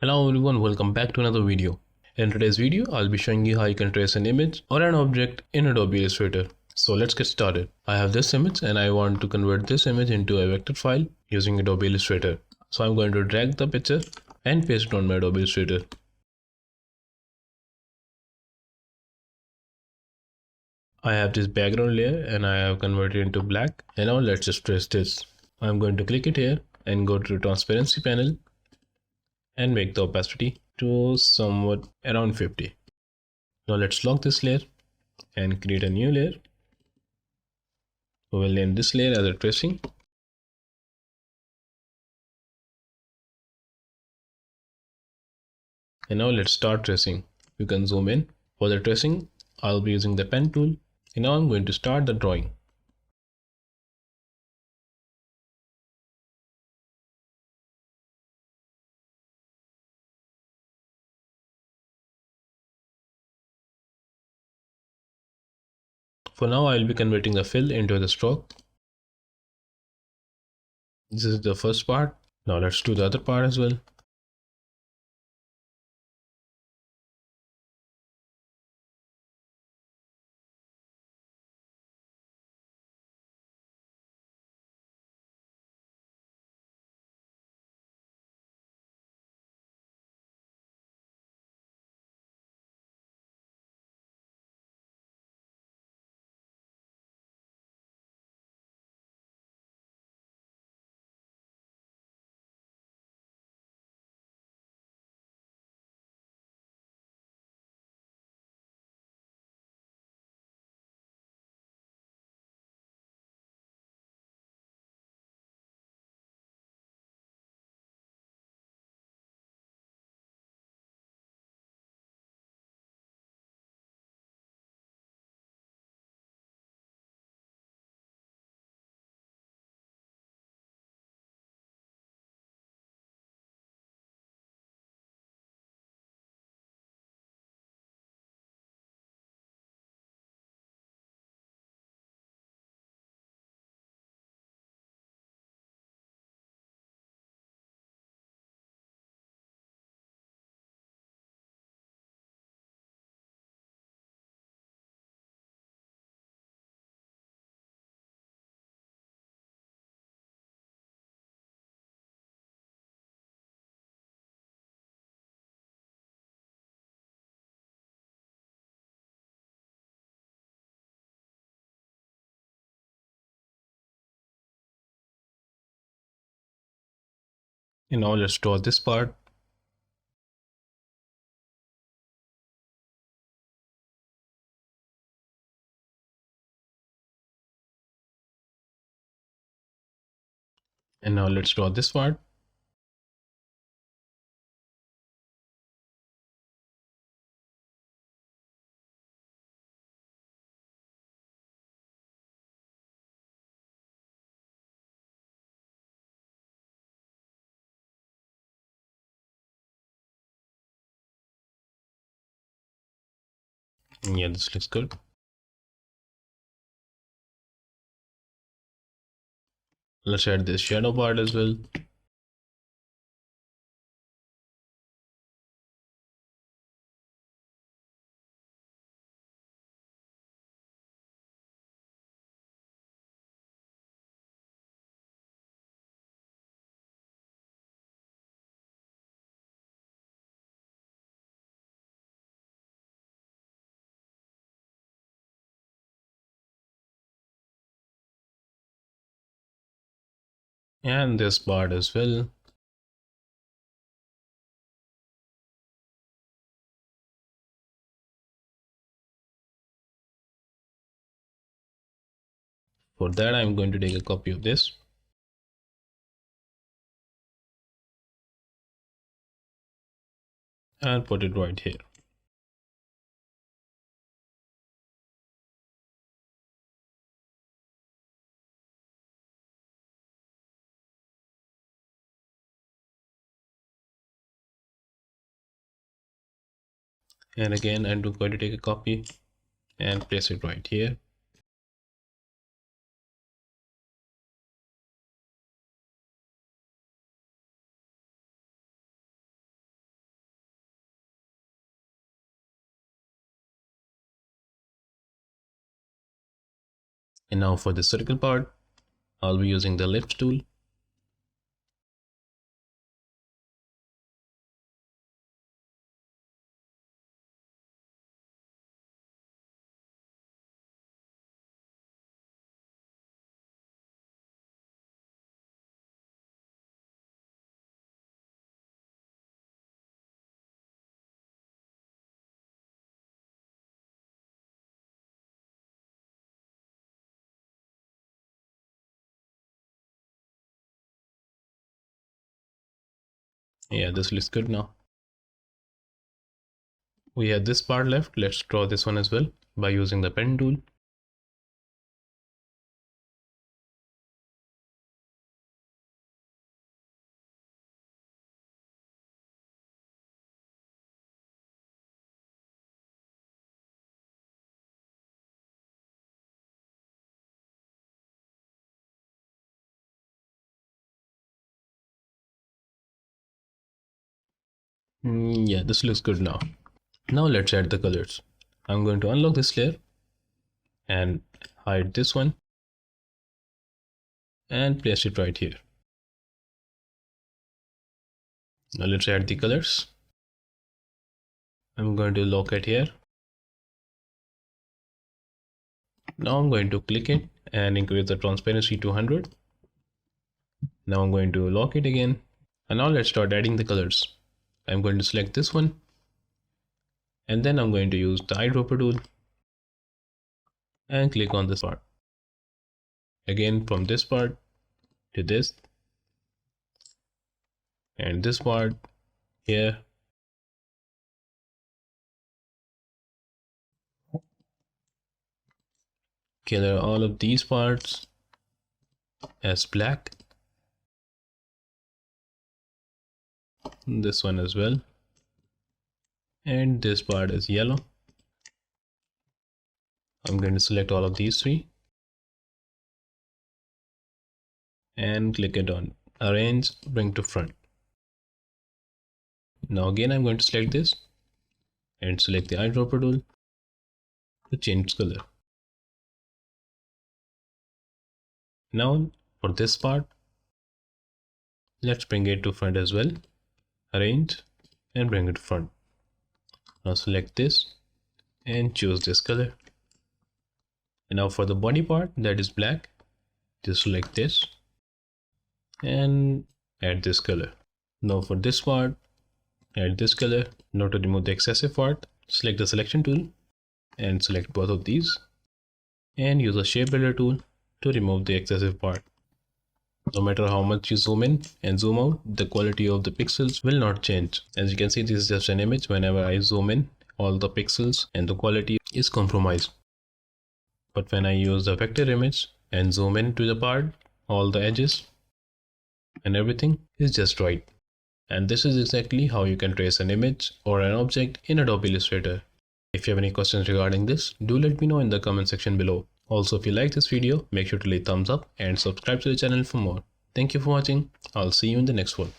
Hello everyone, welcome back to another video. In today's video, I'll be showing you how you can trace an image or an object in Adobe Illustrator. So let's get started. I have this image and I want to convert this image into a vector file using Adobe Illustrator. So I'm going to drag the picture and paste it on my Adobe Illustrator. I have this background layer and I have converted it into black. And now let's just trace this. I'm going to click it here and go to the transparency panel and make the opacity to somewhat around 50. Now let's lock this layer and create a new layer. We will name this layer as a tracing. And now let's start tracing. You can zoom in. For the tracing, I'll be using the pen tool. And now I'm going to start the drawing. For now, I'll be converting the fill into the stroke. This is the first part. Now let's do the other part as well. And now let's draw this part. And now let's draw this part. Yeah, this looks good. Let's add this shadow part as well. And this part as well. For that, I'm going to take a copy of this. And put it right here. And again, I'm going to take a copy and place it right here. And now for the circle part, I'll be using the ellipse tool. Yeah, this looks good now. We have this part left. Let's draw this one as well by using the pen tool. Yeah, this looks good now. Now let's add the colors. I'm going to unlock this layer and hide this one and place it right here. Now let's add the colors. I'm going to locate here. Now I'm going to click it and increase the transparency to 100. Now I'm going to lock it again. And now let's start adding the colors. I'm going to select this one. And then I'm going to use the eyedropper tool and click on this part. Again, from this part to this. And this part here. Color all of these parts as black. This one as well. And this part is yellow. I'm going to select all of these three and click it on arrange, bring to front. Now again I'm going to select this and select the eyedropper tool to change color. Now for this part, let's bring it to front as well. Arrange and bring it to front. Now select this and choose this color. And now for the body part that is black, just select this and add this color. Now for this part, add this color. Now to remove the excessive part, select the selection tool and select both of these and use the shape builder tool to remove the excessive part. No matter how much you zoom in and zoom out, the quality of the pixels will not change. As you can see, this is just an image. Whenever I zoom in, all the pixels and the quality is compromised. But when I use the vector image and zoom in to the part, all the edges and everything is just right. And this is exactly how you can trace an image or an object in Adobe Illustrator. If you have any questions regarding this, do let me know in the comment section below. Also, if you like this video, make sure to leave thumbs up and subscribe to the channel for more. Thank you for watching. I'll see you in the next one.